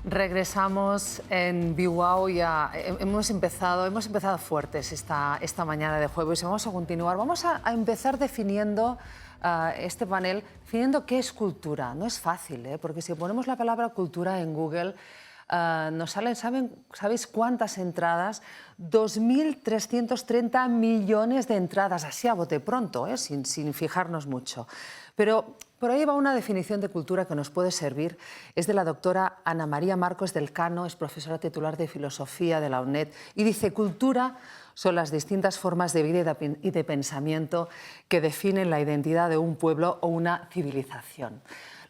Regresamos en BWOW. Ya hemos empezado fuertes esta mañana de jueves y vamos a continuar. Vamos a empezar definiendo este panel, definiendo qué es cultura. No es fácil, porque si ponemos la palabra cultura en Google, nos salen, ¿sabéis cuántas entradas? 2.330 millones de entradas, así a bote pronto, sin fijarnos mucho. Pero por ahí va una definición de cultura que nos puede servir. Es de la doctora Ana María Marcos del Cano, es profesora titular de Filosofía de la UNED, y dice: cultura son las distintas formas de vida y de pensamiento que definen la identidad de un pueblo o una civilización.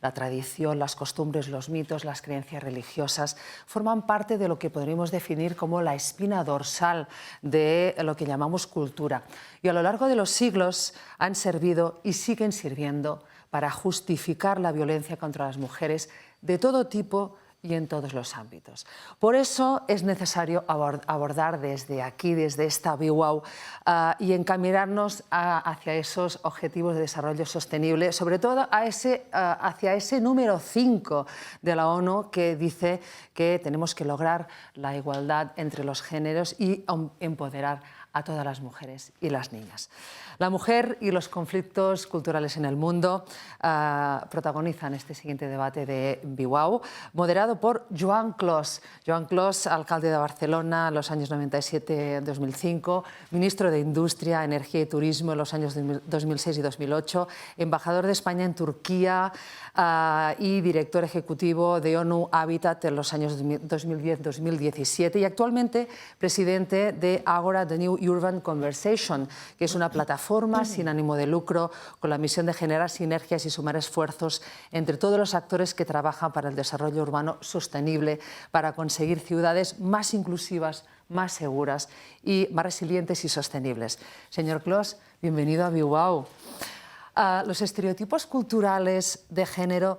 La tradición, las costumbres, los mitos, las creencias religiosas forman parte de lo que podríamos definir como la espina dorsal de lo que llamamos cultura. Y a lo largo de los siglos han servido y siguen sirviendo para justificar la violencia contra las mujeres de todo tipo y en todos los ámbitos. Por eso es necesario abordar desde aquí, desde esta BWOW, y encaminarnos hacia esos objetivos de desarrollo sostenible, sobre todo hacia ese número 5 de la ONU que dice que tenemos que lograr la igualdad entre los géneros y empoderar a todas las mujeres y las niñas. La mujer y los conflictos culturales en el mundo protagonizan este siguiente debate de BWOW, moderado por Joan Clos. Joan Clos, alcalde de Barcelona en los años 97-2005, ministro de Industria, Energía y Turismo en los años 2006 y 2008, embajador de España en Turquía y director ejecutivo de ONU Habitat en los años 2010-2017 y actualmente presidente de Agora The New Urban Conversation, que es una plataforma sin ánimo de lucro con la misión de generar sinergias y sumar esfuerzos entre todos los actores que trabajan para el desarrollo urbano sostenible, para conseguir ciudades más inclusivas, más seguras y más resilientes y sostenibles. Señor Clos, bienvenido a BWOW. Los estereotipos culturales de género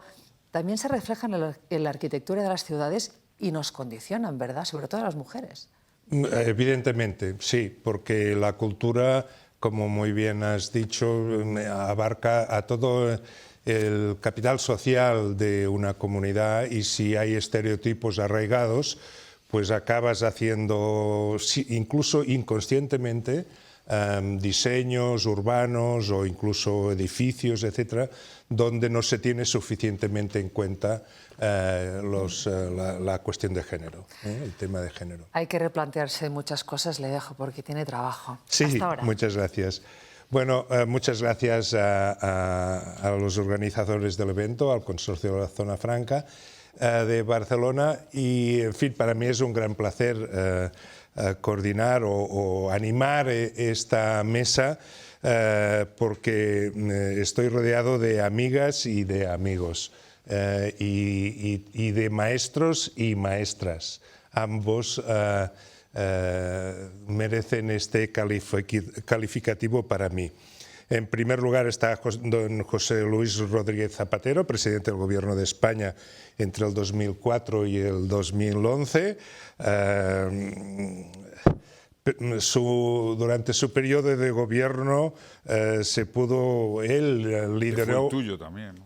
también se reflejan en la arquitectura de las ciudades y nos condicionan, ¿verdad?, sobre todo a las mujeres. Evidentemente, sí, porque la cultura, como muy bien has dicho, abarca a todo el capital social de una comunidad, y si hay estereotipos arraigados, pues acabas haciendo, incluso inconscientemente, diseños urbanos o incluso edificios, etcétera, donde no se tiene suficientemente en cuenta la cuestión de género, el tema de género. Hay que replantearse muchas cosas, le dejo, porque tiene trabajo. Sí, hasta ahora. Muchas gracias. Bueno, muchas gracias a los organizadores del evento, al Consorcio de la Zona Franca de Barcelona, y, en fin, para mí es un gran placer coordinar o animar esta mesa, porque estoy rodeado de amigas y de amigos, y de maestros y maestras. Ambos merecen este calificativo para mí. En primer lugar está don José Luis Rodríguez Zapatero, presidente del Gobierno de España entre el 2004 y el 2011. Durante su periodo de gobierno él lideró... Fue el tuyo también, ¿no?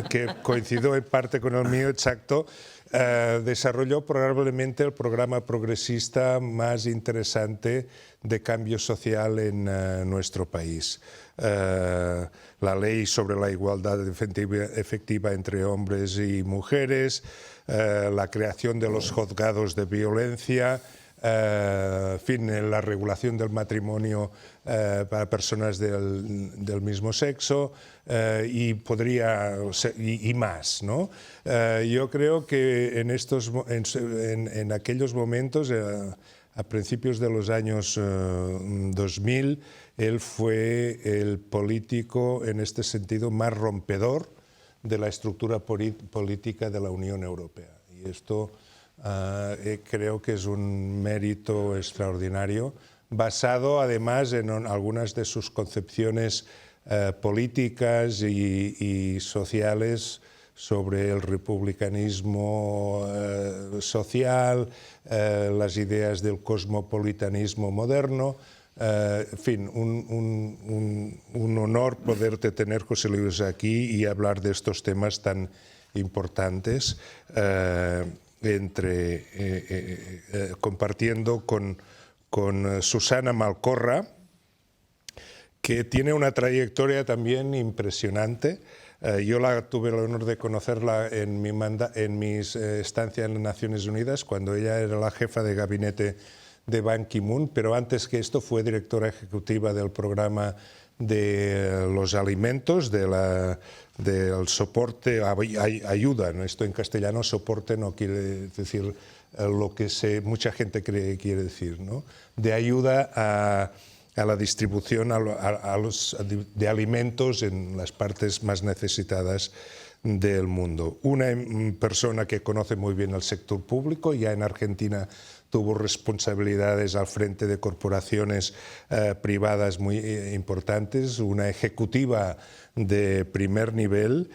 Que coincidió en parte con el mío, exacto. Desarrolló probablemente el programa progresista más interesante de cambio social en nuestro país. La ley sobre la igualdad efectiva entre hombres y mujeres, la creación de los juzgados de violencia, en fin, la regulación del matrimonio para personas del mismo sexo, y más, ¿no? Yo creo que en aquellos momentos, a principios de los años 2000, él fue el político en este sentido más rompedor de la estructura política de la Unión Europea. Y esto creo que es un mérito extraordinario, basado además en algunas de sus concepciones políticas y sociales sobre el republicanismo social, las ideas del cosmopolitanismo moderno. En fin, un honor poderte tener, José Luis, aquí y hablar de estos temas tan importantes, compartiendo con Susana Malcorra, que tiene una trayectoria también impresionante. Yo tuve el honor de conocerla en mi estancia en las Naciones Unidas, cuando ella era la jefa de gabinete de Ban Ki-moon, pero antes que esto fue directora ejecutiva del programa de los alimentos, del soporte, ayuda, ¿no? Esto en castellano, soporte no quiere decir lo que mucha gente cree que quiere decir, ¿no? De ayuda a la distribución de alimentos en las partes más necesitadas del mundo. Una persona que conoce muy bien el sector público, ya en Argentina tuvo responsabilidades al frente de corporaciones privadas muy importantes, una ejecutiva de primer nivel,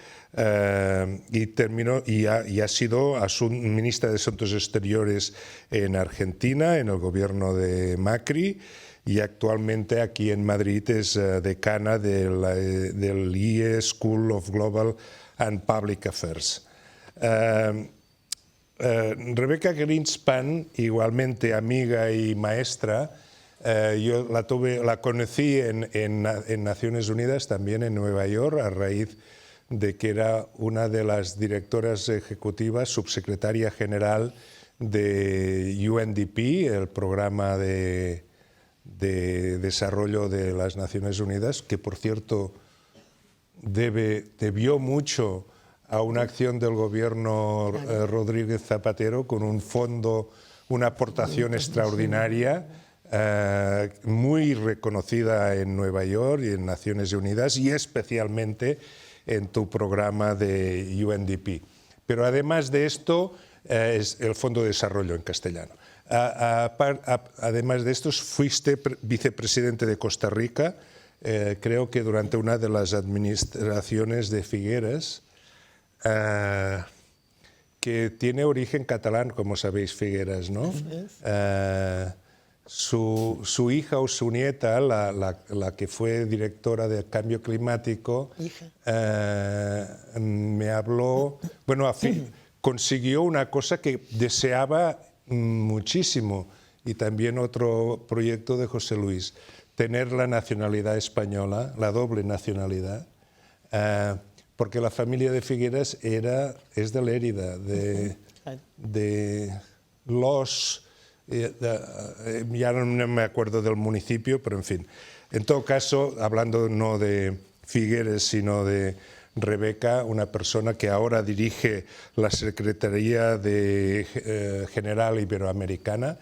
y ha sido ministra de Asuntos Exteriores en Argentina, en el gobierno de Macri, y actualmente aquí en Madrid es decana del IE School of Global and Public Affairs. Rebecca Greenspan, igualmente amiga y maestra, yo la conocí en Naciones Unidas, también en Nueva York, a raíz de que era una de las directoras ejecutivas, subsecretaria general de UNDP, el programa de desarrollo de las Naciones Unidas, que por cierto debió mucho a una acción del gobierno Rodríguez Zapatero, con un fondo, una aportación extraordinaria, muy reconocida en Nueva York y en Naciones Unidas, y especialmente en tu programa de UNDP. Pero además de esto, es el Fondo de Desarrollo en castellano. Además de esto, fuiste vicepresidente de Costa Rica, creo que durante una de las administraciones de Figueras, que tiene origen catalán, como sabéis, Figueras, ¿no? Su hija o su nieta, la que fue directora de Cambio Climático, me habló, bueno, consiguió una cosa que deseaba muchísimo, y también otro proyecto de José Luis, tener la nacionalidad española, la doble nacionalidad, porque la familia de Figueras es de Lérida, de Los, ya no me acuerdo del municipio, pero en fin. En todo caso, hablando no de Figueras, sino de Rebeca, una persona que ahora dirige la Secretaría General Iberoamericana,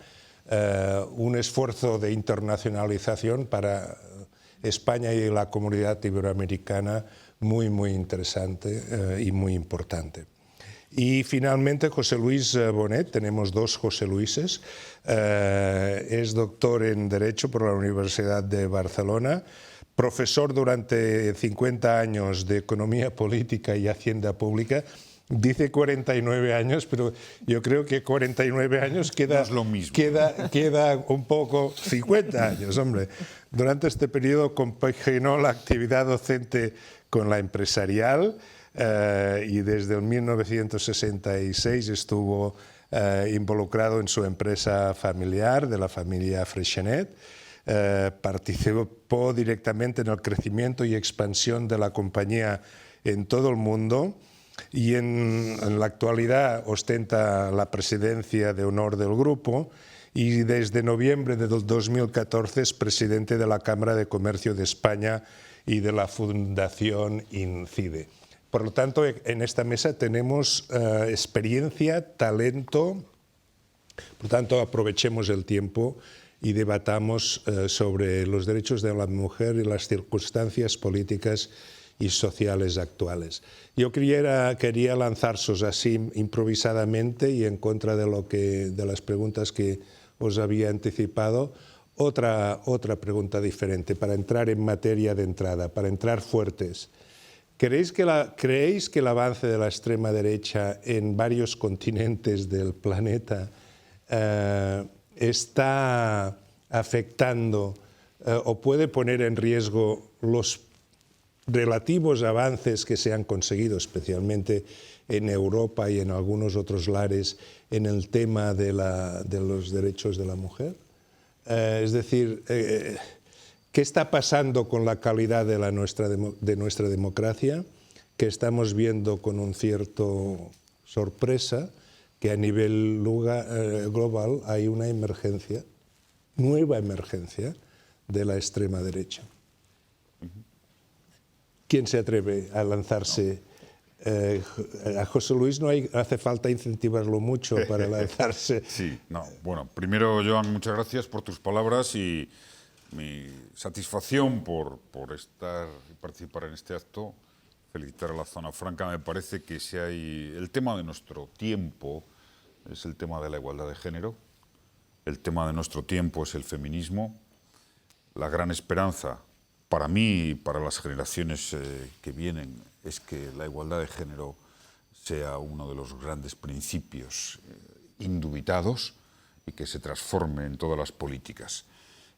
un esfuerzo de internacionalización para España y la comunidad iberoamericana muy, muy interesante y muy importante. Y finalmente José Luis Bonet, tenemos dos José Luises, es doctor en Derecho por la Universidad de Barcelona, profesor durante 50 años de Economía Política y Hacienda Pública. Dice 49 años, pero yo creo que 49 años queda, no es lo mismo. queda un poco 50 años, hombre. Durante este periodo compaginó la actividad docente con la empresarial, y desde el 1966 estuvo involucrado en su empresa familiar, de la familia Freixenet. Participó directamente en el crecimiento y expansión de la compañía en todo el mundo, y en la actualidad ostenta la presidencia de honor del grupo, y desde noviembre de 2014 es presidente de la Cámara de Comercio de España y de la Fundación INCIDE. Por lo tanto, en esta mesa tenemos experiencia, talento, por lo tanto aprovechemos el tiempo y debatamos sobre los derechos de la mujer y las circunstancias políticas y sociales actuales. Yo quería lanzaros así improvisadamente y en contra de las preguntas que os había anticipado, otra pregunta diferente para entrar en materia de entrada, para entrar fuertes. ¿Creéis que el avance de la extrema derecha en varios continentes del planeta está afectando o puede poner en riesgo los relativos avances que se han conseguido, especialmente en Europa y en algunos otros lares, en el tema de los derechos de la mujer? Es decir, ¿qué está pasando con la calidad de nuestra democracia? Que estamos viendo con un cierto sorpresa que a nivel global hay una emergencia, nueva emergencia de la extrema derecha. ¿Quién se atreve a lanzarse? A José Luis no hace falta incentivarlo mucho para lanzarse. Sí, no. Bueno, primero, Joan, muchas gracias por tus palabras y mi satisfacción por estar y participar en este acto. Felicitar a la Zona Franca. Me parece que si hay el tema de nuestro tiempo es el tema de la igualdad de género. El tema de nuestro tiempo es el feminismo. La gran esperanza para mí y para las generaciones que vienen es que la igualdad de género sea uno de los grandes principios indubitados y que se transforme en todas las políticas.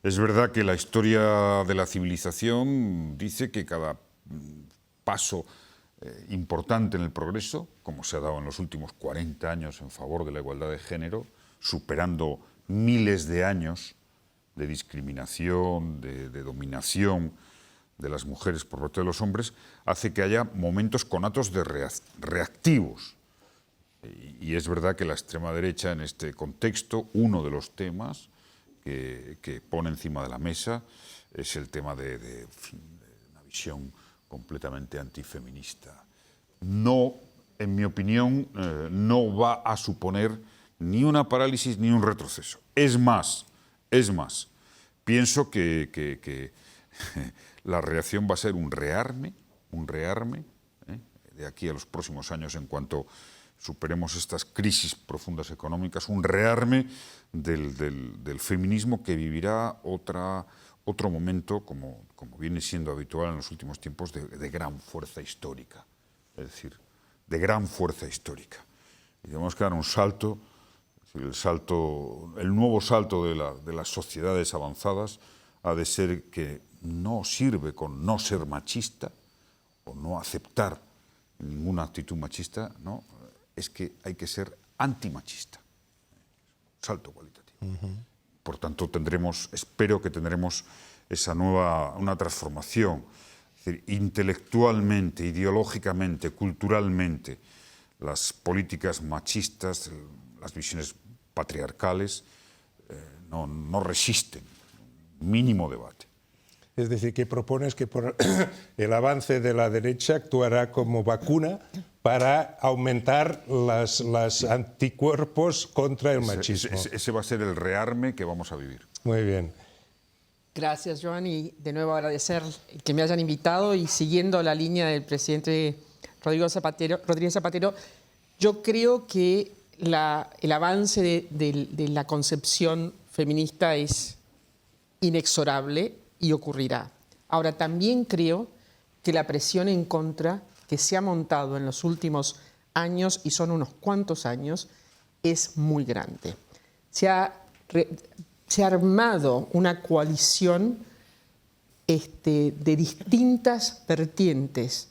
Es verdad que la historia de la civilización dice que cada paso importante en el progreso, como se ha dado en los últimos 40 años en favor de la igualdad de género, superando miles de años de discriminación, de dominación de las mujeres por parte de los hombres, hace que haya momentos conatos de reactivos. Y es verdad que la extrema derecha en este contexto, uno de los temas que pone encima de la mesa es el tema de una visión completamente antifeminista. No, en mi opinión, no va a suponer ni una parálisis ni un retroceso. Es más, pienso que la reacción va a ser un rearme de aquí a los próximos años en cuanto superemos estas crisis profundas económicas, un rearme del feminismo que vivirá otro momento, como viene siendo habitual en los últimos tiempos, de gran fuerza histórica. Es decir, de gran fuerza histórica. Y tenemos que dar un salto, el nuevo salto de las sociedades avanzadas ha de ser que no sirve con no ser machista o no aceptar ninguna actitud machista, no, es que hay que ser antimachista. Salto cualitativo. Por tanto, espero que tendremos una transformación. Es decir, intelectualmente, ideológicamente, culturalmente, las políticas machistas, las visiones patriarcales, no resisten mínimo debate. Es decir, que propones que el avance de la derecha actuará como vacuna para aumentar los anticuerpos contra el machismo. Ese va a ser el rearme que vamos a vivir. Muy bien. Gracias, Joan, y de nuevo agradecer que me hayan invitado y siguiendo la línea del presidente Rodríguez Zapatero, yo creo que el avance de la concepción feminista es inexorable y ocurrirá. Ahora, también creo que la presión en contra que se ha montado en los últimos años, y son unos cuantos años, es muy grande. Se ha armado una coalición de distintas vertientes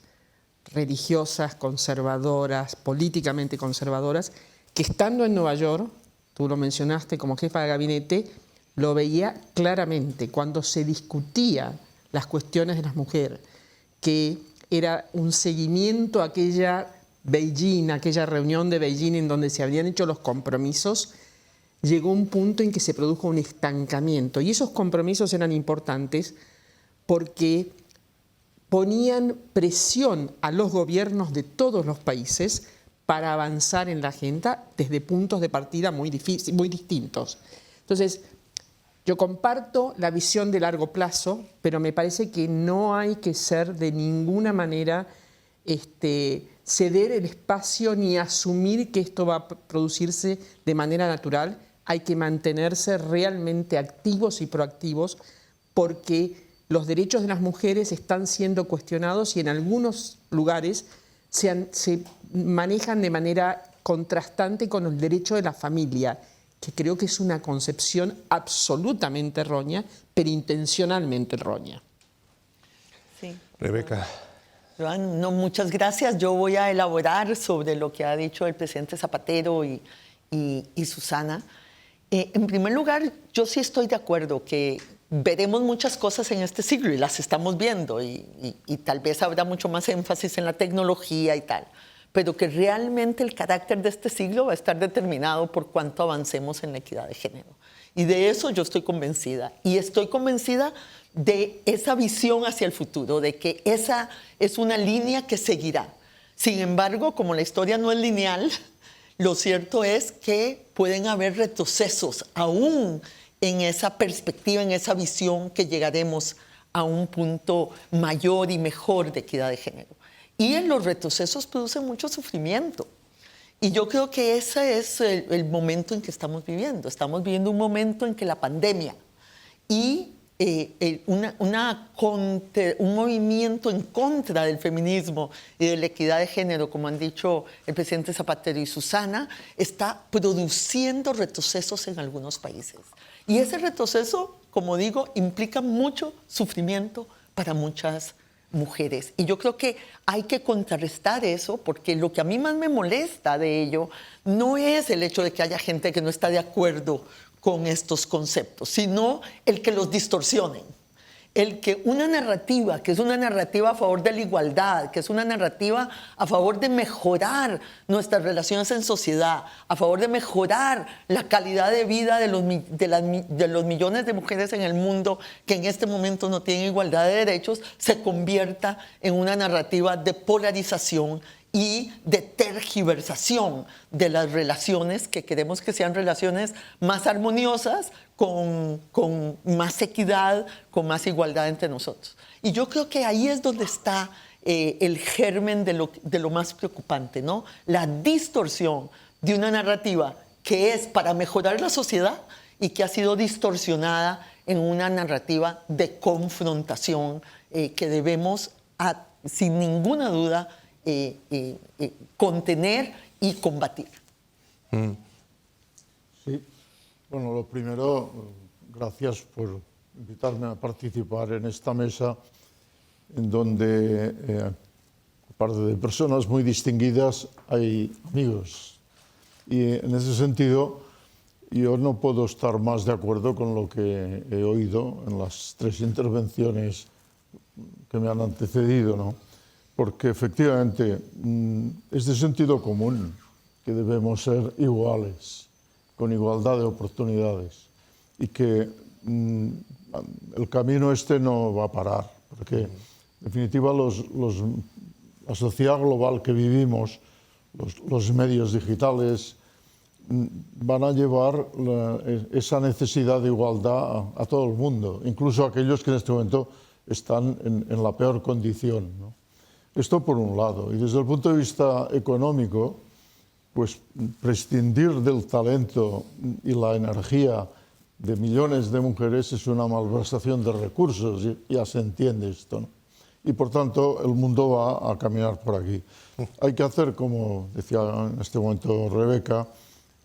religiosas, conservadoras, políticamente conservadoras, que estando en Nueva York, tú lo mencionaste como jefa de gabinete, lo veía claramente cuando se discutía las cuestiones de las mujeres, que era un seguimiento a aquella reunión de Beijing en donde se habían hecho los compromisos. Llegó un punto en que se produjo un estancamiento y esos compromisos eran importantes porque ponían presión a los gobiernos de todos los países para avanzar en la agenda desde puntos de partida muy distintos. Entonces, yo comparto la visión de largo plazo, pero me parece que no hay que ser de ninguna manera ceder el espacio ni asumir que esto va a producirse de manera natural. Hay que mantenerse realmente activos y proactivos porque los derechos de las mujeres están siendo cuestionados y en algunos lugares se manejan de manera contrastante con el derecho de la familia, que creo que es una concepción absolutamente errónea, pero intencionalmente errónea. Sí. Rebeca. Joan, no, muchas gracias. Yo voy a elaborar sobre lo que ha dicho el presidente Zapatero y Susana. En primer lugar, yo sí estoy de acuerdo que veremos muchas cosas en este siglo y las estamos viendo y tal vez habrá mucho más énfasis en la tecnología y tal, pero que realmente el carácter de este siglo va a estar determinado por cuánto avancemos en la equidad de género. Y de eso yo estoy convencida. Y estoy convencida de esa visión hacia el futuro, de que esa es una línea que seguirá. Sin embargo, como la historia no es lineal, lo cierto es que pueden haber retrocesos aún en esa perspectiva, en esa visión, que llegaremos a un punto mayor y mejor de equidad de género. Y en los retrocesos producen mucho sufrimiento. Y yo creo que ese es el momento en que estamos viviendo. Estamos viviendo un momento en que la pandemia y un movimiento en contra del feminismo y de la equidad de género, como han dicho el presidente Zapatero y Susana, está produciendo retrocesos en algunos países. Y ese retroceso, como digo, implica mucho sufrimiento para muchas mujeres. Y yo creo que hay que contrarrestar eso, porque lo que a mí más me molesta de ello no es el hecho de que haya gente que no está de acuerdo con estos conceptos, sino el que los distorsionen. El que una narrativa, que es una narrativa a favor de la igualdad, que es una narrativa a favor de mejorar nuestras relaciones en sociedad, a favor de mejorar la calidad de vida de los millones de mujeres en el mundo que en este momento no tienen igualdad de derechos, se convierta en una narrativa de polarización y de tergiversación de las relaciones, que queremos que sean relaciones más armoniosas, con más equidad, con más igualdad entre nosotros. Y yo creo que ahí es donde está el germen de lo más preocupante, ¿no? La distorsión de una narrativa que es para mejorar la sociedad y que ha sido distorsionada en una narrativa de confrontación que debemos, sin ninguna duda, contener y combatir. Sí, bueno, lo primero, gracias por invitarme a participar en esta mesa en donde, aparte de personas muy distinguidas, hay amigos. Y en ese sentido, yo no puedo estar más de acuerdo con lo que he oído en las tres intervenciones que me han antecedido, ¿no? Porque efectivamente es de sentido común que debemos ser iguales, con igualdad de oportunidades, y que el camino este no va a parar, porque en definitiva la sociedad global que vivimos, los medios digitales, van a llevar esa necesidad de igualdad a todo el mundo, incluso a aquellos que en este momento están en la peor condición, ¿no? Esto por un lado. Y desde el punto de vista económico, pues prescindir del talento y la energía de millones de mujeres es una malversación de recursos, ya se entiende esto, ¿no? Y por tanto el mundo va a caminar por aquí. Hay que hacer, como decía en este momento Rebeca,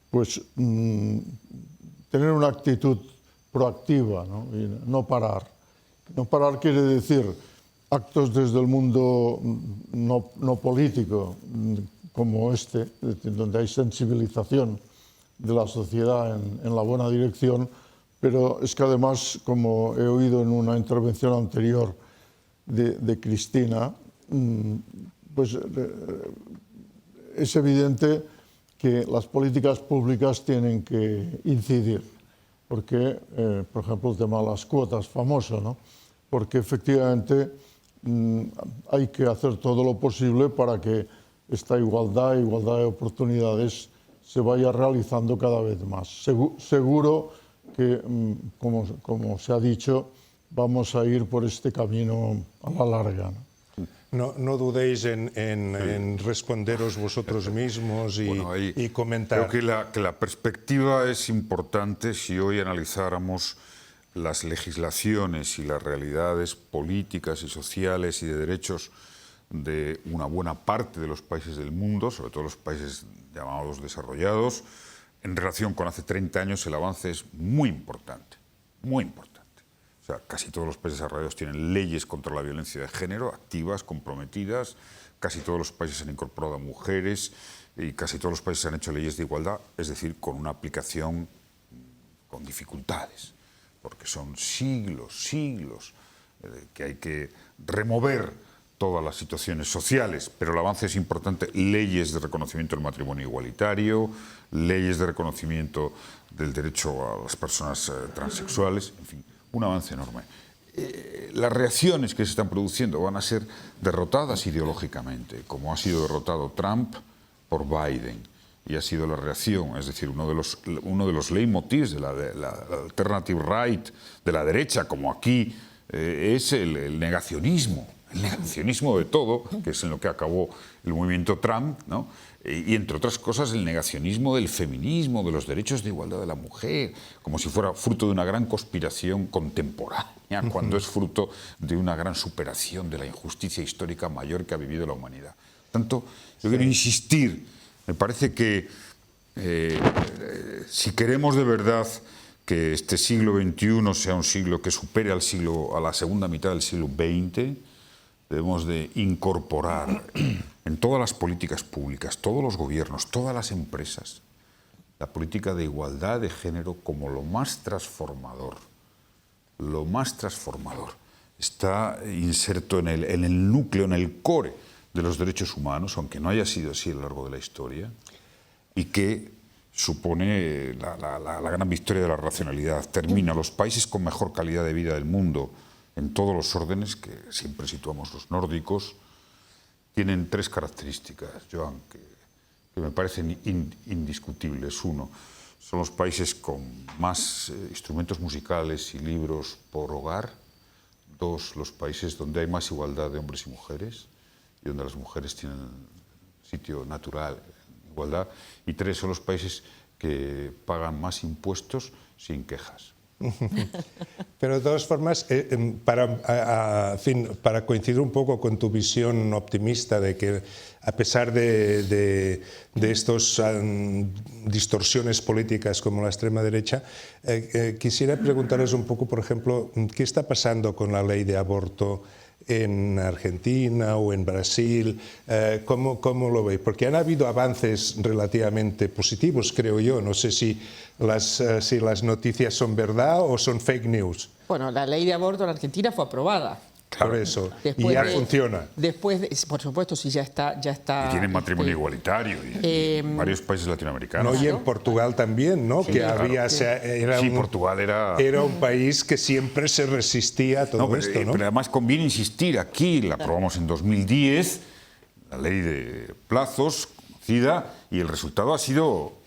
pues tener una actitud proactiva, ¿no? Y no parar. No parar quiere decir actos desde el mundo no político, como este, donde hay sensibilización de la sociedad en la buena dirección, pero es que además, como he oído en una intervención anterior de Cristina, pues es evidente que las políticas públicas tienen que incidir, porque, por ejemplo, el tema de las cuotas, famoso, ¿no? Porque efectivamente hay que hacer todo lo posible para que esta igualdad de oportunidades se vaya realizando cada vez más. Seguro que, como se ha dicho, vamos a ir por este camino a la larga, ¿no? No dudéis en responderos vosotros mismos y comentar. Creo que la perspectiva es importante. Si hoy analizáramos las legislaciones y las realidades políticas y sociales y de derechos de una buena parte de los países del mundo, sobre todo los países llamados desarrollados, en relación con hace 30 años el avance es muy importante, muy importante. O sea, casi todos los países desarrollados tienen leyes contra la violencia de género, activas, comprometidas. Casi todos los países han incorporado a mujeres y casi todos los países han hecho leyes de igualdad, es decir, con una aplicación con dificultades, porque son siglos que hay que remover todas las situaciones sociales, pero el avance es importante. Leyes de reconocimiento del matrimonio igualitario, leyes de reconocimiento del derecho a las personas transexuales, en fin, un avance enorme. Las reacciones que se están produciendo van a ser derrotadas ideológicamente, como ha sido derrotado Trump por Biden, y ha sido la reacción, es decir, uno de los leitmotivs de la alternative right, de la derecha, como aquí, es el negacionismo de todo, que es en lo que acabó el movimiento Trump, ¿no? Y entre otras cosas el negacionismo del feminismo, de los derechos de igualdad de la mujer, como si fuera fruto de una gran conspiración contemporánea, cuando es fruto de una gran superación de la injusticia histórica mayor que ha vivido la humanidad. Por tanto, yo quiero insistir, me parece que si queremos de verdad que este siglo XXI sea un siglo que supere a la segunda mitad del siglo XX, debemos de incorporar en todas las políticas públicas, todos los gobiernos, todas las empresas, la política de igualdad de género como lo más transformador. Lo más transformador. Está inserto en el núcleo, en el core de los derechos humanos, aunque no haya sido así a lo largo de la historia, y que supone la gran victoria de la racionalidad. Termina los países con mejor calidad de vida del mundo, en todos los órdenes, que siempre situamos los nórdicos, tienen tres características, Joan, que me parecen indiscutibles. Uno, son los países con más instrumentos musicales y libros por hogar. Dos, los países donde hay más igualdad de hombres y mujeres, y donde las mujeres tienen sitio natural en igualdad. Y tres, son los países que pagan más impuestos sin quejas. Pero de todas formas, para coincidir un poco con tu visión optimista de que a pesar de estas distorsiones políticas como la extrema derecha, quisiera preguntaros un poco, por ejemplo, ¿qué está pasando con la ley de aborto en Argentina o en Brasil? ¿Cómo lo veis? Porque han habido avances relativamente positivos, creo yo. No sé si las noticias son verdad o son fake news. Bueno, la ley de aborto en Argentina fue aprobada. Por eso. Y ya funciona. Después, por supuesto, sí, ya está. Y tienen matrimonio igualitario y en varios países latinoamericanos. No, y en Portugal también, ¿no? Sí, que claro. Portugal era un país que siempre se resistía a todo esto, ¿no? Pero además conviene insistir, aquí la aprobamos en 2010, la ley de plazos conocida, y el resultado ha sido...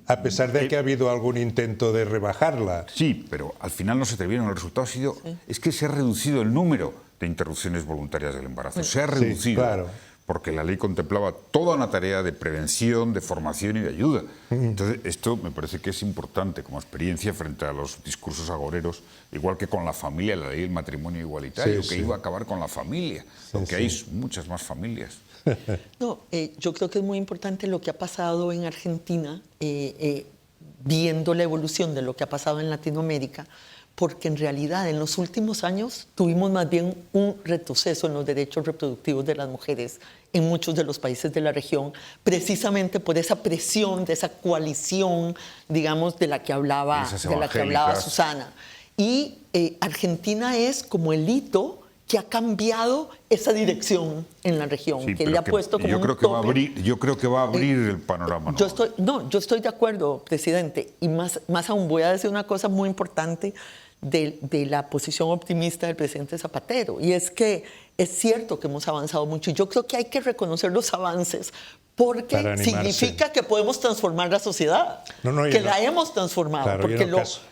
A pesar de que ha habido algún intento de rebajarla. Sí, pero al final no se atrevieron. El resultado ha sido... Es que se ha reducido el número de interrupciones voluntarias del embarazo. Se ha reducido. Sí, claro. Porque la ley contemplaba toda una tarea de prevención, de formación y de ayuda. Entonces, esto me parece que es importante como experiencia frente a los discursos agoreros, igual que con la familia, la ley del matrimonio igualitario, que iba a acabar con la familia, aunque hay muchas más familias. No, yo creo que es muy importante lo que ha pasado en Argentina, viendo la evolución de lo que ha pasado en Latinoamérica, porque en realidad en los últimos años tuvimos más bien un retroceso en los derechos reproductivos de las mujeres en muchos de los países de la región, precisamente por esa presión, de esa coalición, digamos, de la que hablaba Susana. Y Argentina es como el hito que ha cambiado esa dirección en la región, Sí, que le ha puesto como yo creo un que tope. yo creo que va a abrir el panorama. Yo estoy de acuerdo, presidente, y más aún voy a decir una cosa muy importante de la posición optimista del presidente Zapatero, y es que es cierto que hemos avanzado mucho, y yo creo que hay que reconocer los avances, porque significa que podemos transformar la sociedad, la hemos transformado, claro, porque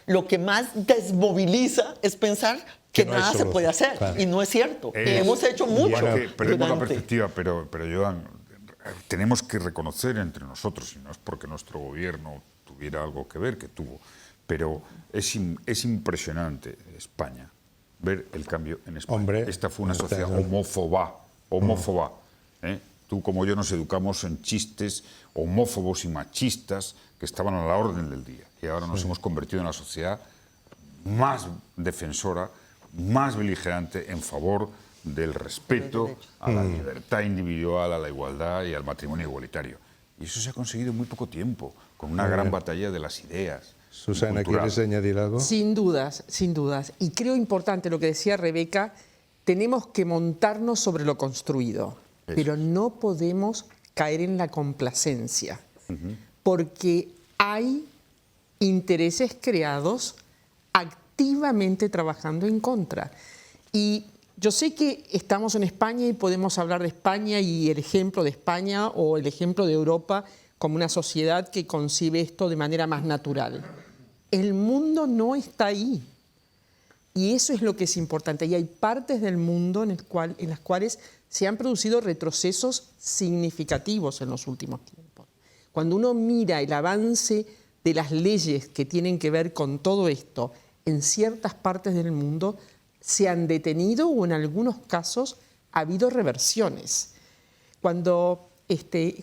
lo que más desmoviliza es pensar que nada se puede hacer, y no es cierto. Hemos hecho mucho. Perdemos la perspectiva, pero Joan, tenemos que reconocer entre nosotros, y no es porque nuestro gobierno tuviera algo que ver, que tuvo, pero es impresionante España, ver el cambio en España. Hombre, esta fue una sociedad homófoba. Tú como yo nos educamos en chistes homófobos y machistas que estaban a la orden del día, y ahora nos hemos convertido en la sociedad más defensora, más beligerante en favor del respeto a la libertad individual, a la igualdad y al matrimonio igualitario. Y eso se ha conseguido en muy poco tiempo, con una gran batalla de las ideas. Susana, cultural. ¿quieres añadir algo? Sin dudas, sin dudas. Y creo importante lo que decía Rebeca, tenemos que montarnos sobre lo construido, pero no podemos caer en la complacencia, porque hay intereses creados activamente trabajando en contra. Y yo sé que estamos en España y podemos hablar de España y el ejemplo de España o el ejemplo de Europa como una sociedad que concibe esto de manera más natural. El mundo no está ahí. Y eso es lo que es importante. Y hay partes del mundo en las cuales se han producido retrocesos significativos en los últimos tiempos. Cuando uno mira el avance de las leyes que tienen que ver con todo esto, en ciertas partes del mundo se han detenido o en algunos casos ha habido reversiones. Cuando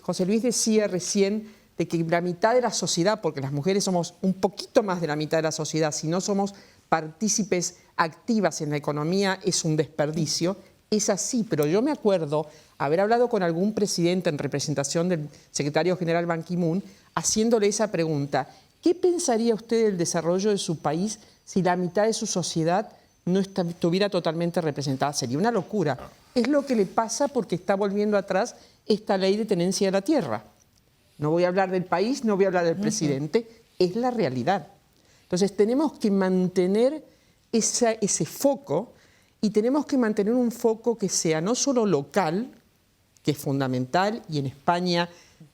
José Luis decía recién de que la mitad de la sociedad, porque las mujeres somos un poquito más de la mitad de la sociedad, si no somos partícipes activas en la economía, es un desperdicio. Es así, pero yo me acuerdo haber hablado con algún presidente en representación del secretario general Ban Ki-moon, haciéndole esa pregunta: ¿qué pensaría usted del desarrollo de su país si la mitad de su sociedad no estuviera totalmente representada? Sería una locura. Es lo que le pasa porque está volviendo atrás esta ley de tenencia de la tierra. No voy a hablar del país, no voy a hablar del presidente, es la realidad. Entonces tenemos que mantener ese foco, y tenemos que mantener un foco que sea no solo local, que es fundamental y en España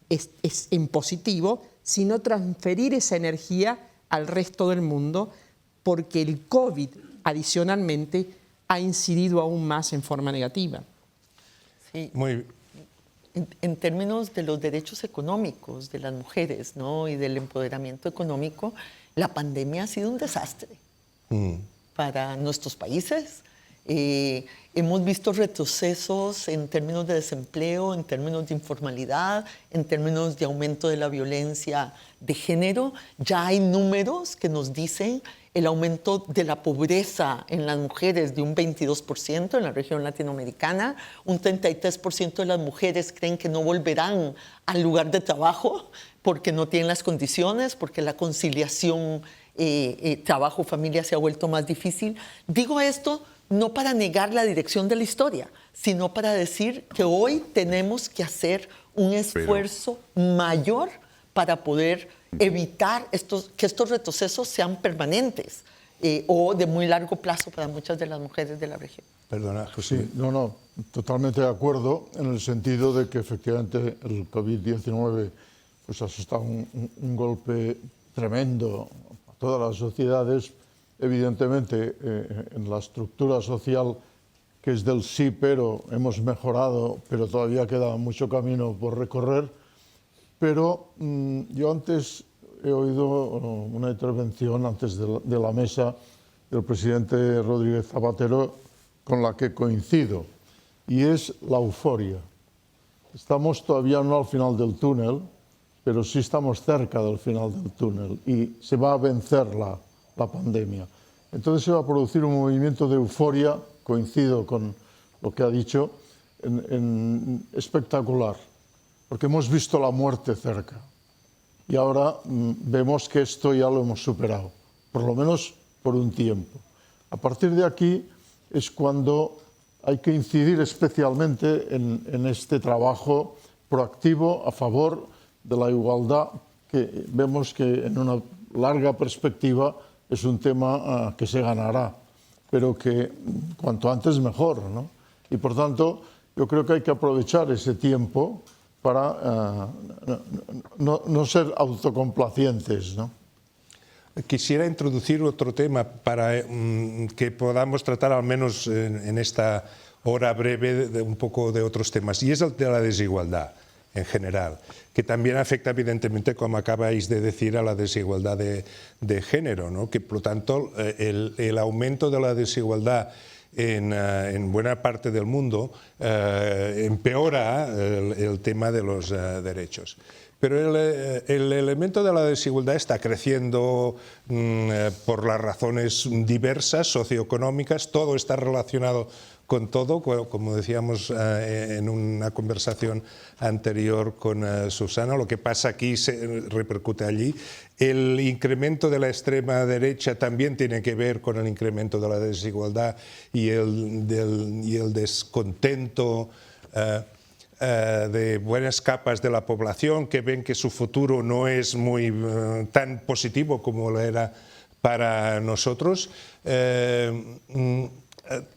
es en positivo, sino transferir esa energía al resto del mundo, porque el COVID adicionalmente ha incidido aún más en forma negativa. Sí. Muy En términos de los derechos económicos de las mujeres, ¿no? Y del empoderamiento económico, la pandemia ha sido un desastre para nuestros países. Hemos visto retrocesos en términos de desempleo, en términos de informalidad, en términos de aumento de la violencia de género. Ya hay números que nos dicen el aumento de la pobreza en las mujeres de un 22% en la región latinoamericana. Un 33% de las mujeres creen que no volverán al lugar de trabajo porque no tienen las condiciones, porque la conciliación trabajo-familia se ha vuelto más difícil. Digo esto no para negar la dirección de la historia, sino para decir que hoy tenemos que hacer un esfuerzo mayor para poder evitar que estos retrocesos sean permanentes o de muy largo plazo para muchas de las mujeres de la región. Perdona, José. Sí, no, totalmente de acuerdo en el sentido de que efectivamente el COVID-19 pues, ha asustado un golpe tremendo a todas las sociedades. Evidentemente, en la estructura social que es del sí, pero hemos mejorado, pero todavía queda mucho camino por recorrer. Pero yo antes he oído una intervención antes de la mesa del presidente Rodríguez Zapatero con la que coincido, y es la euforia. Estamos todavía no al final del túnel, pero sí estamos cerca del final del túnel y se va a vencer la pandemia. Entonces se va a producir un movimiento de euforia, coincido con lo que ha dicho, espectacular, porque hemos visto la muerte cerca y ahora vemos que esto ya lo hemos superado, por lo menos por un tiempo. A partir de aquí es cuando hay que incidir especialmente en este trabajo proactivo a favor de la igualdad, que vemos que en una larga perspectiva es un tema que se ganará, pero que cuanto antes mejor, ¿no? Y por tanto, yo creo que hay que aprovechar ese tiempo para no ser autocomplacientes, ¿no? Quisiera introducir otro tema para que podamos tratar al menos en esta hora breve de un poco de otros temas, y es el de la desigualdad en general, que también afecta evidentemente, como acabáis de decir, a la desigualdad de género, ¿no? Que por lo tanto el aumento de la desigualdad en buena parte del mundo empeora el el tema de los derechos. Pero el elemento de la desigualdad está creciendo por las razones diversas, socioeconómicas, todo está relacionado con todo, como decíamos en una conversación anterior con Susana. Lo que pasa aquí se repercute allí. El incremento de la extrema derecha también tiene que ver con el incremento de la desigualdad y el descontento de buenas capas de la población que ven que su futuro no es muy tan positivo como lo era para nosotros.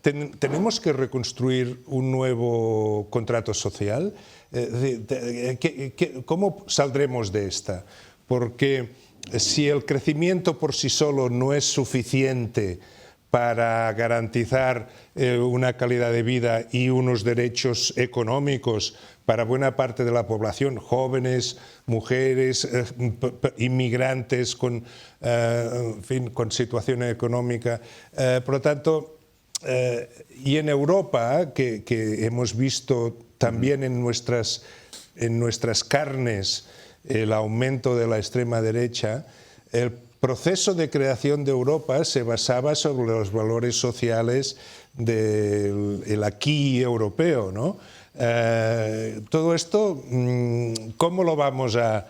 Tenemos que reconstruir un nuevo contrato social. ¿Cómo saldremos de esta? Porque si el crecimiento por sí solo no es suficiente para garantizar una calidad de vida y unos derechos económicos para buena parte de la población, jóvenes, mujeres, inmigrantes con situación económica. Por lo tanto, y en Europa, que hemos visto también en nuestras carnes el aumento de la extrema derecha, el proceso de creación de Europa se basaba sobre los valores sociales del acquis europeo, ¿no? Todo esto, ¿cómo lo vamos a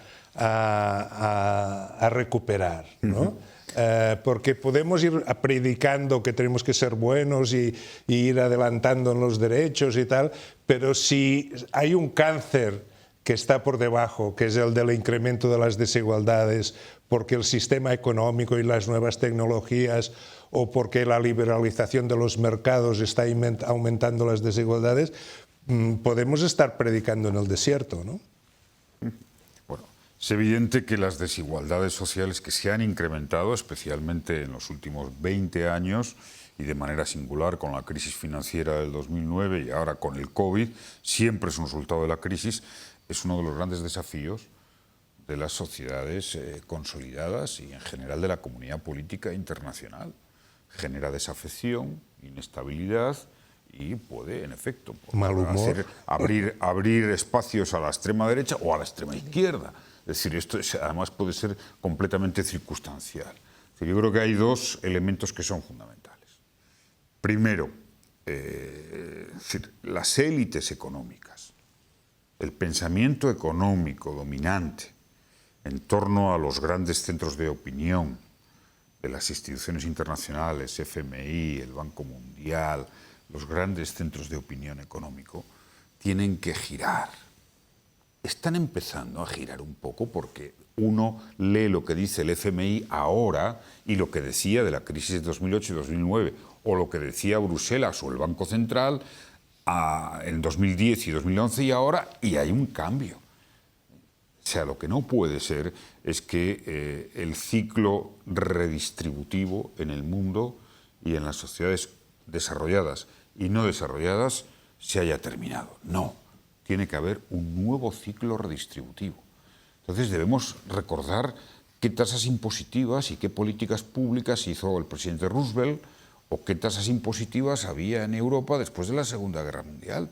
recuperar, ¿no? Porque podemos ir predicando que tenemos que ser buenos y ir adelantando en los derechos y tal, pero si hay un cáncer que está por debajo, que es el del incremento de las desigualdades, porque el sistema económico y las nuevas tecnologías o porque la liberalización de los mercados está aumentando las desigualdades, podemos estar predicando en el desierto, ¿no? Bueno, es evidente que las desigualdades sociales que se han incrementado, especialmente en los últimos 20 años, y de manera singular con la crisis financiera del 2009 y ahora con el COVID, siempre es un resultado de la crisis, es uno de los grandes desafíos de las sociedades consolidadas y en general de la comunidad política internacional. Genera desafección, inestabilidad y puede, en efecto, mal humor, abrir espacios a la extrema derecha o a la extrema izquierda. Es decir, esto además puede ser completamente circunstancial. Es decir, yo creo que hay dos elementos que son fundamentales. Primero, las élites económicas, el pensamiento económico dominante en torno a los grandes centros de opinión de las instituciones internacionales, FMI, el Banco Mundial, los grandes centros de opinión económico, tienen que girar. Están empezando a girar un poco porque uno lee lo que dice el FMI ahora y lo que decía de la crisis de 2008 y 2009, o lo que decía Bruselas o el Banco Central en 2010 y 2011 y ahora, y hay un cambio. O sea, lo que no puede ser es que el ciclo redistributivo en el mundo y en las sociedades desarrolladas y no desarrolladas se haya terminado. No, tiene que haber un nuevo ciclo redistributivo. Entonces debemos recordar qué tasas impositivas y qué políticas públicas hizo el presidente Roosevelt o qué tasas impositivas había en Europa después de la Segunda Guerra Mundial.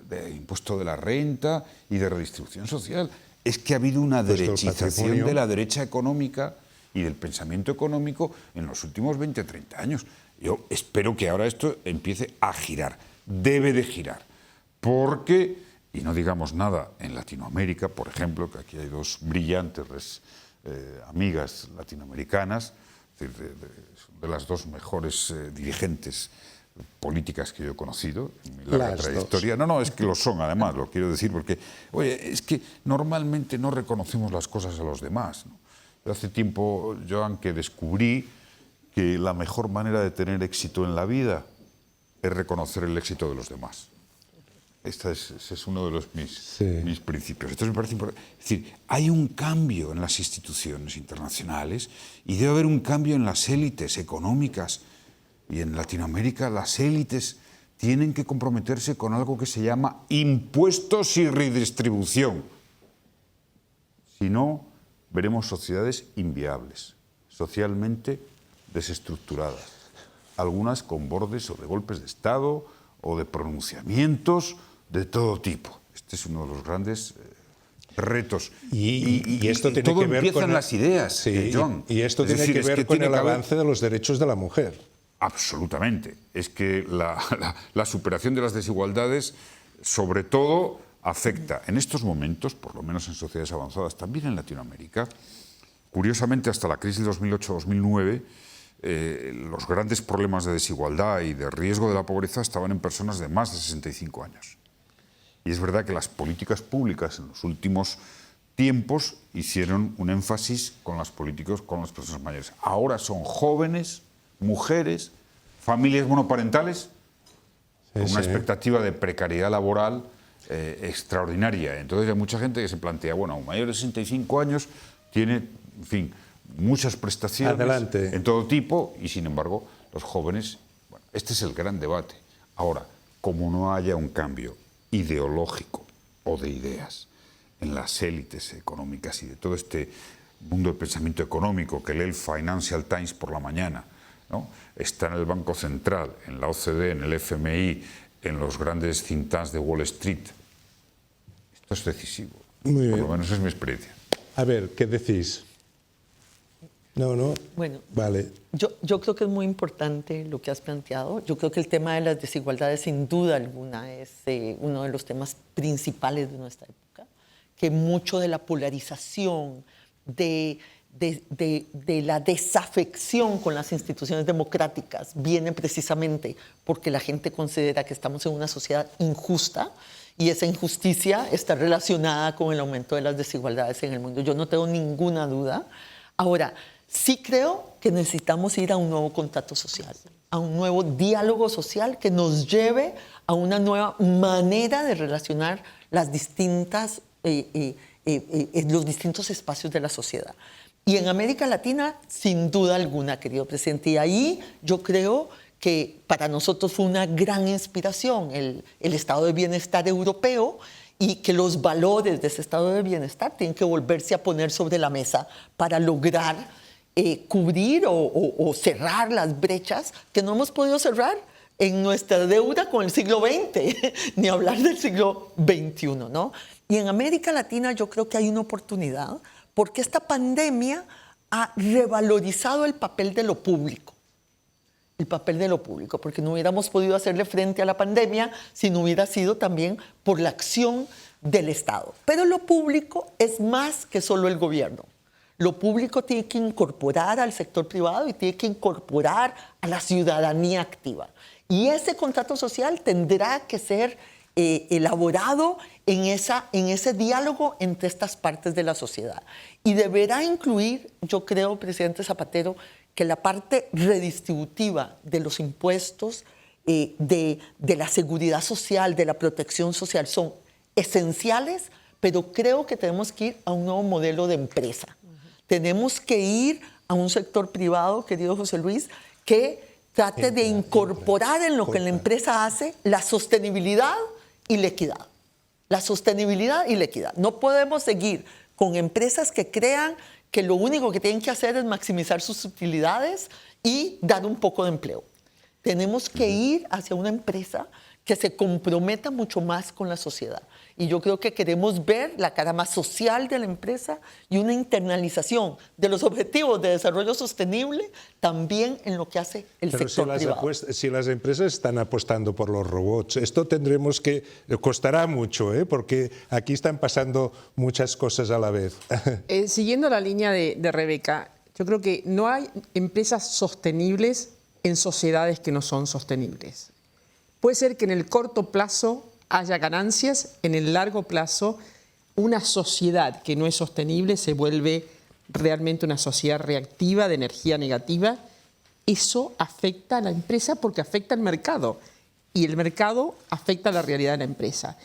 De impuesto de la renta y de redistribución social. Es que ha habido una derechización de la derecha económica y del pensamiento económico en los últimos 20 o 30 años. Yo espero que ahora esto empiece a girar. Debe de girar. Porque, y no digamos nada, en Latinoamérica, por ejemplo, que aquí hay dos brillantes amigas latinoamericanas, de las dos mejores dirigentes políticas que yo he conocido en mi larga trayectoria. No, es que lo son, además, lo quiero decir, porque, oye, es que normalmente no reconocemos las cosas a los demás, ¿no? Yo hace tiempo, Joan, que descubrí que la mejor manera de tener éxito en la vida es reconocer el éxito de los demás. Ese es uno de mis principios. Entonces me parece importante. Es decir, hay un cambio en las instituciones internacionales y debe haber un cambio en las élites económicas. Y en Latinoamérica las élites tienen que comprometerse con algo que se llama impuestos y redistribución. Si no, veremos sociedades inviables, socialmente desestructuradas, algunas con bordes o de golpes de Estado o de pronunciamientos de todo tipo. Este es uno de los grandes retos. Y esto tiene todo que ver empieza con en las ideas, Sí, John. y esto Es tiene decir, que es ver que con tiene el que haber- avance de los derechos de la mujer. Absolutamente. Es que la superación de las desigualdades, sobre todo, afecta en estos momentos, por lo menos en sociedades avanzadas, también en Latinoamérica. Curiosamente, hasta la crisis de 2008-2009, los grandes problemas de desigualdad y de riesgo de la pobreza estaban en personas de más de 65 años. Y es verdad que las políticas públicas en los últimos tiempos hicieron un énfasis con las personas mayores. Ahora son jóvenes, mujeres, familias monoparentales, con una expectativa de precariedad laboral extraordinaria. Entonces hay mucha gente que se plantea, bueno, un mayor de 65 años tiene, en fin, muchas prestaciones Adelante. en todo tipo y, sin embargo, los jóvenes, bueno, este es el gran debate. Ahora, como no haya un cambio ideológico o de ideas en las élites económicas y de todo este mundo del pensamiento económico que lee el Financial Times por la mañana, ¿no? Está en el Banco Central, en la OCDE, en el FMI, en los grandes think tanks de Wall Street. Esto es decisivo. Muy Por bien. lo menos es mi experiencia. A ver, ¿qué decís? No. Bueno, Vale. yo creo que es muy importante lo que has planteado. Yo creo que el tema de las desigualdades, sin duda alguna, es uno de los temas principales de nuestra época, que mucho de la polarización, de la desafección con las instituciones democráticas viene precisamente porque la gente considera que estamos en una sociedad injusta y esa injusticia está relacionada con el aumento de las desigualdades en el mundo. Yo no tengo ninguna duda. Ahora, sí creo que necesitamos ir a un nuevo contrato social, a un nuevo diálogo social que nos lleve a una nueva manera de relacionar las distintas, los distintos espacios de la sociedad. Y en América Latina, sin duda alguna, querido presidente, y ahí yo creo que para nosotros fue una gran inspiración el estado de bienestar europeo y que los valores de ese estado de bienestar tienen que volverse a poner sobre la mesa para lograr cubrir o cerrar las brechas que no hemos podido cerrar en nuestra deuda con el siglo XX, ni hablar del siglo XXI, ¿no? Y en América Latina yo creo que hay una oportunidad porque esta pandemia ha revalorizado el papel de lo público. El papel de lo público, porque no hubiéramos podido hacerle frente a la pandemia si no hubiera sido también por la acción del Estado. Pero lo público es más que solo el gobierno. Lo público tiene que incorporar al sector privado y tiene que incorporar a la ciudadanía activa. Y ese contrato social tendrá que ser elaborado en ese diálogo entre estas partes de la sociedad. Y deberá incluir, yo creo, presidente Zapatero, que la parte redistributiva de los impuestos, de la seguridad social, de la protección social, son esenciales, pero creo que tenemos que ir a un nuevo modelo de empresa. Tenemos que ir a un sector privado, querido José Luis, que trate de incorporar en lo que la empresa hace la sostenibilidad y la equidad. La sostenibilidad y la equidad. No podemos seguir con empresas que crean que lo único que tienen que hacer es maximizar sus utilidades y dar un poco de empleo. Tenemos que ir hacia una empresa que se comprometa mucho más con la sociedad. Y yo creo que queremos ver la cara más social de la empresa y una internalización de los objetivos de desarrollo sostenible también en lo que hace el sector privado. Si las empresas están apostando por los robots, esto tendremos que... Costará mucho, porque aquí están pasando muchas cosas a la vez. Siguiendo la línea de Rebeca, yo creo que no hay empresas sostenibles en sociedades que no son sostenibles. Puede ser que en el corto plazo haya ganancias, en el largo plazo una sociedad que no es sostenible se vuelve realmente una sociedad reactiva de energía negativa. Eso afecta a la empresa porque afecta al mercado y el mercado afecta a la realidad de la empresa.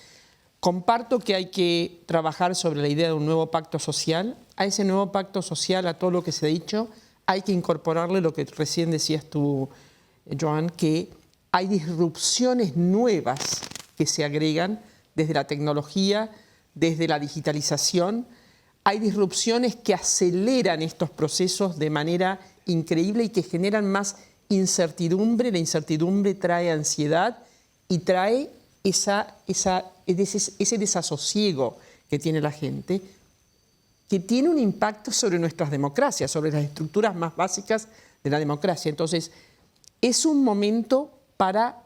Comparto que hay que trabajar sobre la idea de un nuevo pacto social. A ese nuevo pacto social, a todo lo que se ha dicho, hay que incorporarle lo que recién decías tú, Joan, que hay disrupciones nuevas que se agregan desde la tecnología, desde la digitalización. Hay disrupciones que aceleran estos procesos de manera increíble y que generan más incertidumbre. La incertidumbre trae ansiedad y trae esa ese desasosiego que tiene la gente, que tiene un impacto sobre nuestras democracias, sobre las estructuras más básicas de la democracia. Entonces, es un momento para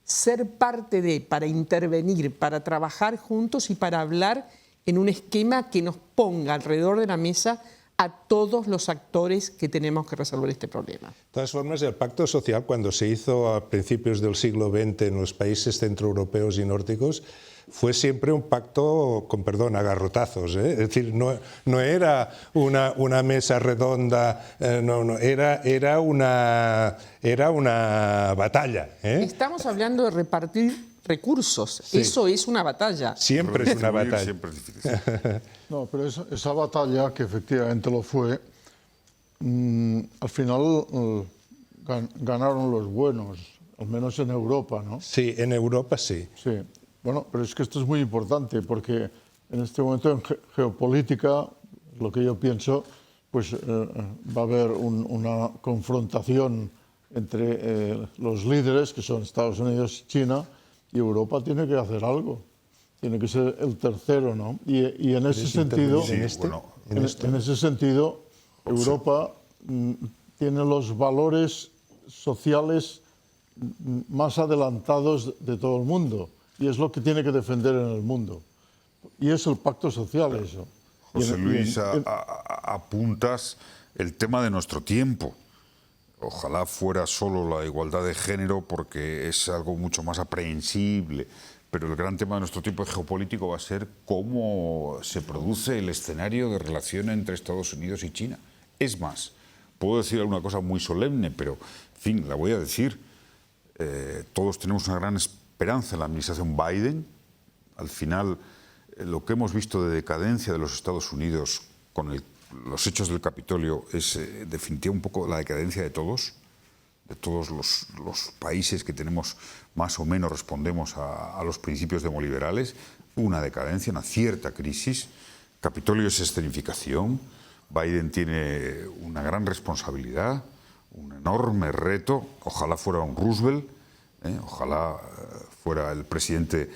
ser parte de, para intervenir, para trabajar juntos y para hablar en un esquema que nos ponga alrededor de la mesa a todos los actores que tenemos que resolver este problema. De todas formas, el pacto social, cuando se hizo a principios del siglo XX en los países centroeuropeos y nórdicos, fue siempre un pacto, con perdón, a garrotazos, ¿eh? Es decir, no era una mesa redonda, era una batalla, ¿eh? Estamos hablando de repartir recursos, Sí. eso es una batalla. Siempre es una Redistribuir batalla. siempre es difícil. No, pero esa batalla, que efectivamente lo fue, al final ganaron los buenos, al menos en Europa, ¿no? Sí, en Europa sí. Sí. Bueno, pero es que esto es muy importante porque en este momento en geopolítica, lo que yo pienso, pues va a haber una confrontación entre los líderes, que son Estados Unidos y China, y Europa tiene que hacer algo. Tiene que ser el tercero, ¿no? Y en ese sentido, intervenir en este? bueno, en ese sentido, Europa tiene los valores sociales más adelantados de todo el mundo. Y es lo que tiene que defender en el mundo. Y es el pacto social eso. José Luis, apuntas el tema de nuestro tiempo. Ojalá fuera solo la igualdad de género porque es algo mucho más aprehensible. Pero el gran tema de nuestro tiempo geopolítico va a ser cómo se produce el escenario de relación entre Estados Unidos y China. Es más, puedo decir alguna cosa muy solemne, pero, en fin, la voy a decir. Todos tenemos una gran esperanza en la administración Biden. Al final, lo que hemos visto de decadencia de los Estados Unidos con los hechos del Capitolio es definitiva un poco la decadencia de todos los países que tenemos más o menos respondemos a los principios demoliberales, una decadencia, una cierta crisis. Capitolio es escenificación. Biden tiene una gran responsabilidad, un enorme reto. Ojalá fuera un Roosevelt, ojalá fuera el presidente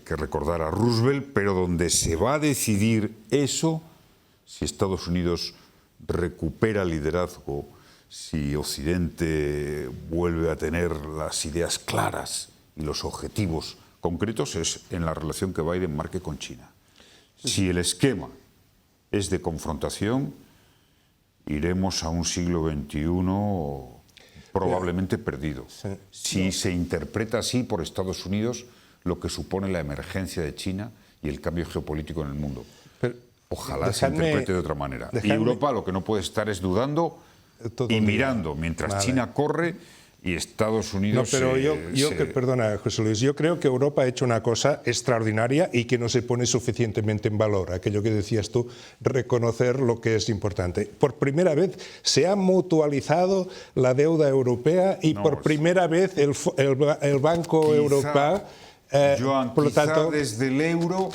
que recordara a Roosevelt, pero donde se va a decidir eso, si Estados Unidos recupera el liderazgo, si Occidente vuelve a tener las ideas claras y los objetivos concretos, es en la relación que Biden marque con China. Si el esquema es de confrontación, iremos a un siglo XXI probablemente perdido. Si se interpreta así por Estados Unidos lo que supone la emergencia de China y el cambio geopolítico en el mundo. Ojalá se interprete de otra manera. Y Europa lo que no puede estar es dudando y mirando, mientras China corre y Estados Unidos... No, pero perdona, José Luis, yo creo que Europa ha hecho una cosa extraordinaria y que no se pone suficientemente en valor. Aquello que decías tú, reconocer lo que es importante. Por primera vez se ha mutualizado la deuda europea y por primera vez el Banco Europeo... Joan, por lo tanto, desde el euro,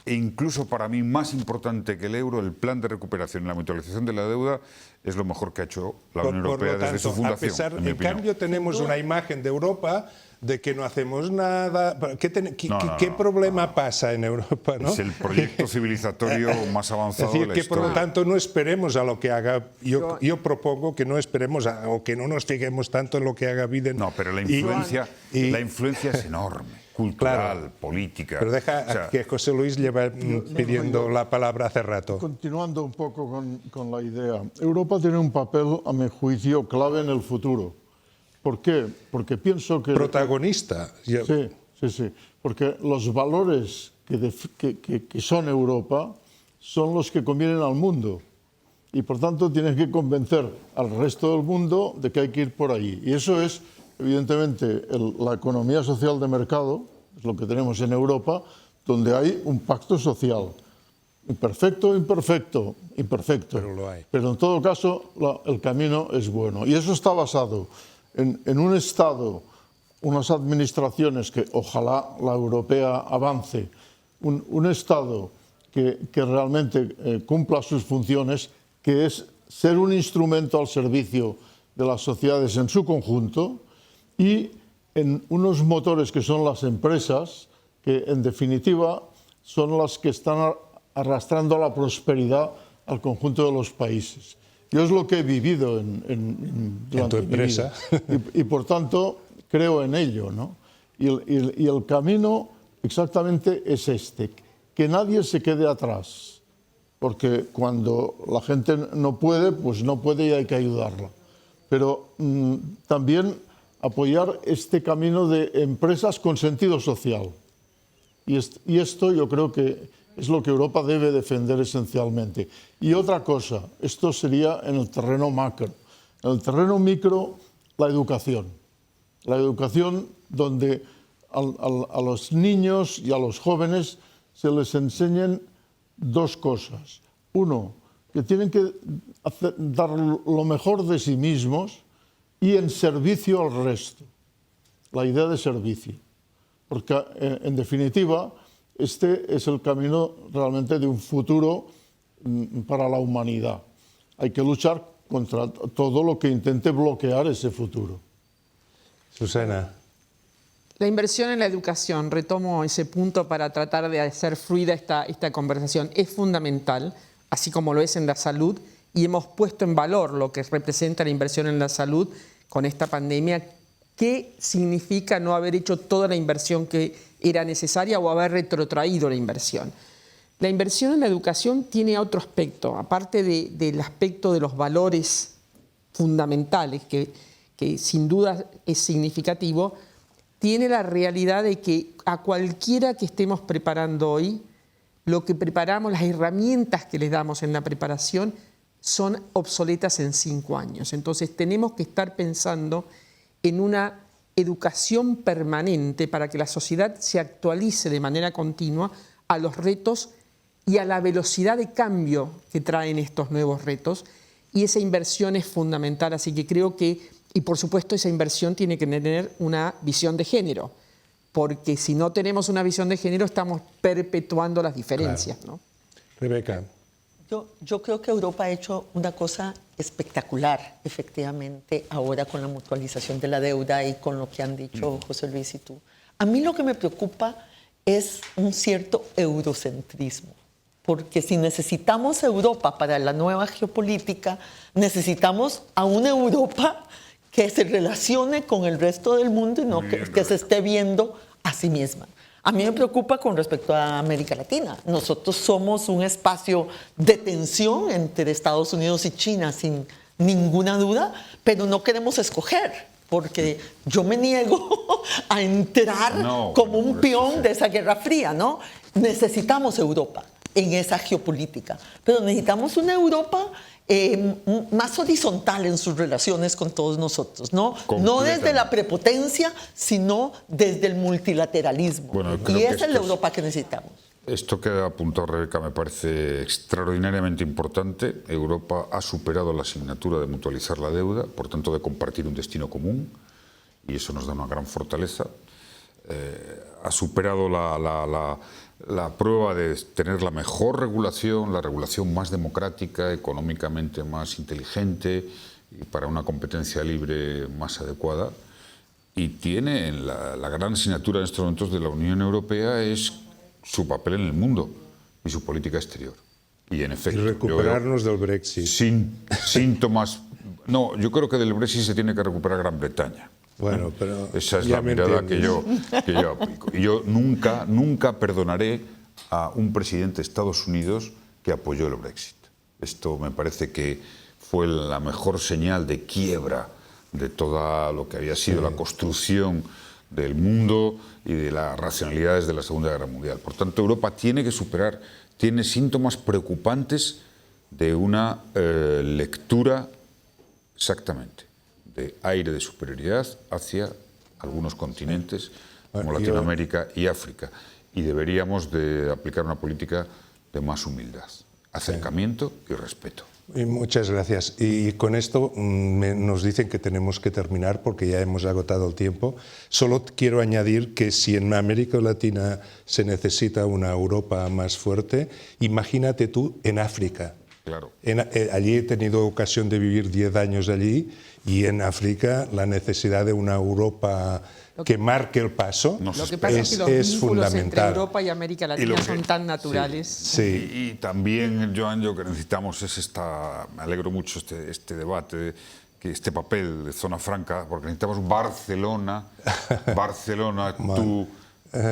e incluso para mí más importante que el euro, el plan de recuperación y la mutualización de la deuda es lo mejor que ha hecho la Unión Europea desde su fundación. En cambio, tenemos una imagen de Europa de que no hacemos nada. ¿Qué problema pasa en Europa? ¿No? Es el proyecto civilizatorio más avanzado es decir, de la que historia. por lo tanto no esperemos a lo que haga. Yo propongo que no esperemos o que no nos fijemos tanto en lo que haga Biden. No, pero la influencia es enorme. Cultural, claro, política. Pero deja que José Luis lleva pidiendo la palabra hace rato. Continuando un poco con la idea, Europa tiene un papel, a mi juicio, clave en el futuro. ¿Por qué? Porque pienso que... Protagonista. Sí. Porque los valores que son Europa son los que convienen al mundo. Y por tanto tienes que convencer al resto del mundo de que hay que ir por ahí. Y eso es, evidentemente, la economía social de mercado, es lo que tenemos en Europa, donde hay un pacto social. Imperfecto. Pero lo hay. Pero en todo caso, el camino es bueno. Y eso está basado en un Estado, unas administraciones que ojalá la europea avance, un Estado que realmente cumpla sus funciones, que es ser un instrumento al servicio de las sociedades en su conjunto, y en unos motores que son las empresas, que en definitiva son las que están arrastrando la prosperidad al conjunto de los países. Yo es lo que he vivido durante tu empresa. mi vida. Y por tanto creo en ello, ¿no? Y el camino exactamente es este, que nadie se quede atrás, porque cuando la gente no puede, pues no puede y hay que ayudarla. Pero también apoyar este camino de empresas con sentido social. Y esto yo creo que es lo que Europa debe defender esencialmente. Y otra cosa, esto sería en el terreno macro. En el terreno micro, la educación. La educación donde a los niños y a los jóvenes se les enseñen dos cosas. Uno, que tienen que dar lo mejor de sí mismos y en servicio al resto. La idea de servicio. Porque, en definitiva, este es el camino realmente de un futuro para la humanidad. Hay que luchar contra todo lo que intente bloquear ese futuro. Susana. La inversión en la educación, retomo ese punto para tratar de hacer fluida esta conversación, es fundamental, así como lo es en la salud, y hemos puesto en valor lo que representa la inversión en la salud con esta pandemia. ¿Qué significa no haber hecho toda la inversión que era necesaria o haber retrotraído la inversión? La inversión en la educación tiene otro aspecto, aparte del aspecto de los valores fundamentales, que sin duda es significativo, tiene la realidad de que a cualquiera que estemos preparando hoy, lo que preparamos, las herramientas que les damos en la preparación son obsoletas en 5 años. Entonces tenemos que estar pensando en una educación permanente para que la sociedad se actualice de manera continua a los retos y a la velocidad de cambio que traen estos nuevos retos. Y esa inversión es fundamental, así que creo que, y por supuesto esa inversión tiene que tener una visión de género, porque si no tenemos una visión de género estamos perpetuando las diferencias. Claro. ¿No? Rebeca. Yo creo que Europa ha hecho una cosa espectacular, efectivamente, ahora con la mutualización de la deuda y con lo que han dicho José Luis y tú. A mí lo que me preocupa es un cierto eurocentrismo, porque si necesitamos Europa para la nueva geopolítica, necesitamos a una Europa que se relacione con el resto del mundo y no que se esté viendo a sí misma. A mí me preocupa con respecto a América Latina. Nosotros somos un espacio de tensión entre Estados Unidos y China, sin ninguna duda, pero no queremos escoger, porque yo me niego a entrar como un peón de esa Guerra Fría, ¿no? Necesitamos Europa en esa geopolítica, pero necesitamos una Europa más horizontal en sus relaciones con todos nosotros, ¿no? No desde la prepotencia, sino desde el multilateralismo. Bueno, y esa es la Europa que necesitamos. Esto que ha apuntado Rebeca me parece extraordinariamente importante. Europa ha superado la asignatura de mutualizar la deuda, por tanto de compartir un destino común, y eso nos da una gran fortaleza. Ha superado la prueba de tener la mejor regulación, la regulación más democrática, económicamente más inteligente y para una competencia libre más adecuada. Y tiene la gran asignatura en estos momentos de la Unión Europea es su papel en el mundo y su política exterior. Y en efecto, Y recuperarnos del Brexit. Sin síntomas. No, yo creo que del Brexit se tiene que recuperar Gran Bretaña. Bueno, pero esa es ya la me mirada que entiendes. yo aplico. Y yo nunca perdonaré a un presidente de Estados Unidos que apoyó el Brexit. Esto me parece que fue la mejor señal de quiebra de todo lo que había sido la construcción del mundo y de las racionalidades de la Segunda Guerra Mundial. Por tanto, Europa tiene que superar, tiene síntomas preocupantes de una lectura exactamente de aire de superioridad hacia algunos continentes como Latinoamérica y África, y deberíamos de aplicar una política de más humildad, acercamiento y respeto. Y muchas gracias. Y con esto nos dicen que tenemos que terminar porque ya hemos agotado el tiempo. Solo quiero añadir que si en América Latina se necesita una Europa más fuerte, imagínate tú en África. Claro. Allí he tenido ocasión de vivir 10 años allí, y en África la necesidad de una Europa que marque el paso No Lo que pasa es que los es vínculos entre fundamental. Europa y América Latina son tan naturales. Sí. Y también, Joan, lo que necesitamos es me alegro mucho este debate, que este papel de zona franca, porque necesitamos Barcelona,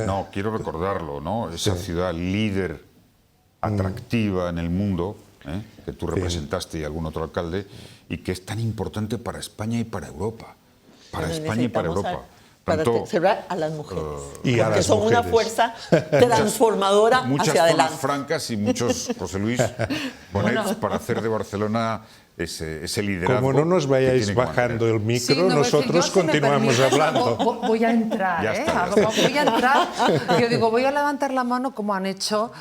no, quiero recordarlo, ¿no? Esa ciudad líder, atractiva en el mundo, que tú representaste y algún otro alcalde, y que es tan importante para España y para Europa. Para Bueno, España y para necesitamos Europa. Para Tanto, cerrar a las mujeres, y a porque las son una mujeres. fuerza transformadora muchas hacia zonas adelante. francas y muchos, José Luis Bonet, para hacer de Barcelona ese liderazgo. Como no nos que vayáis tiene que bajando mantener. el micro, Sí, no, nosotros si me continuamos permites, hablando. Voy a entrar, Ya ¿eh? está, ya está. Voy a entrar. Yo digo, voy a levantar la mano como han hecho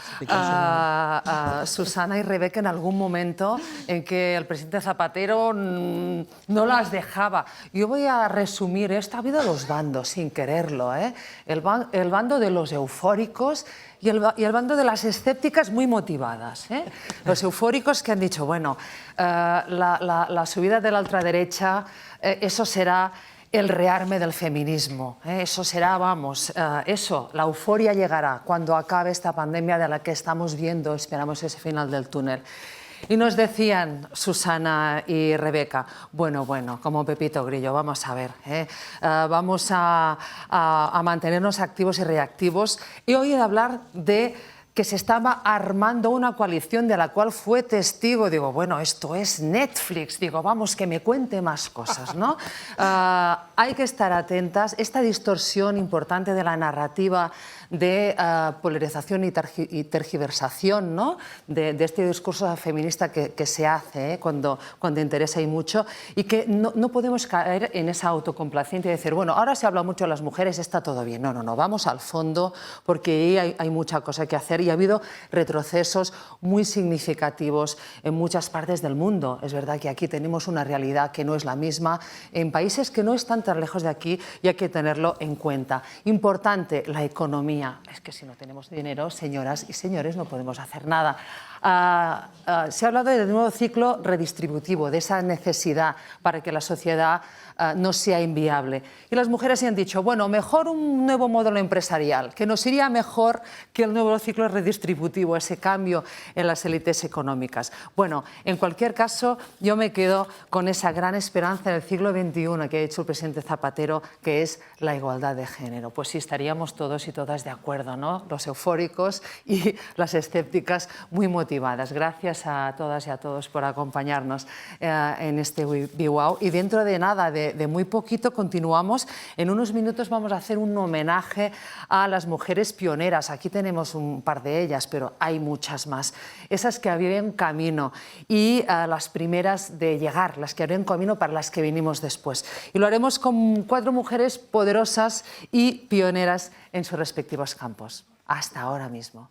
Susana y Rebeca en algún momento en que el presidente Zapatero no las dejaba. Yo voy a resumir esto. Ha habido dos bandos, sin quererlo, ¿eh? El bando de los eufóricos y el bando de las escépticas muy motivadas. Los eufóricos que han dicho, bueno, la subida de la ultraderecha, eso será el rearme del feminismo. Eso será, vamos, la euforia llegará cuando acabe esta pandemia de la que estamos viendo, esperamos ese final del túnel. Y nos decían Susana y Rebeca, bueno, como Pepito Grillo, vamos a ver, vamos a mantenernos activos y reactivos. He oído hablar de que se estaba armando una coalición de la cual fue testigo. Digo, bueno, esto es Netflix. Digo, vamos, que me cuente más cosas, ¿no? Hay que estar atentas. Esta distorsión importante de la narrativa de polarización y tergiversación, ¿no? de este discurso feminista que se hace cuando interesa y mucho, y que no podemos caer en esa autocomplacencia y decir, bueno, ahora se habla mucho de las mujeres, está todo bien. No, vamos al fondo, porque ahí hay mucha cosa que hacer y ha habido retrocesos muy significativos en muchas partes del mundo. Es verdad que aquí tenemos una realidad que no es la misma en países que no están tan lejos de aquí, y hay que tenerlo en cuenta. Importante, la economía. Es que si no tenemos dinero, señoras y señores, no podemos hacer nada. Se ha hablado del nuevo ciclo redistributivo, de esa necesidad para que la sociedad no sea inviable. Y las mujeres se han dicho, bueno, mejor un nuevo modelo empresarial, que nos iría mejor que el nuevo ciclo redistributivo, ese cambio en las élites económicas. Bueno, en cualquier caso, yo me quedo con esa gran esperanza del siglo XXI que ha dicho el presidente Zapatero, que es la igualdad de género. Pues sí, estaríamos todos y todas de acuerdo, ¿no? Los eufóricos y las escépticas muy motivadas. Gracias a todas y a todos por acompañarnos en este BWOW. Y dentro de nada, de muy poquito, continuamos. En unos minutos vamos a hacer un homenaje a las mujeres pioneras. Aquí tenemos un par de ellas, pero hay muchas más. Esas que abrieron camino y las primeras de llegar, las que abrieron camino para las que vinimos después. Y lo haremos con 4 mujeres poderosas y pioneras en sus respectivos campos. Hasta ahora mismo.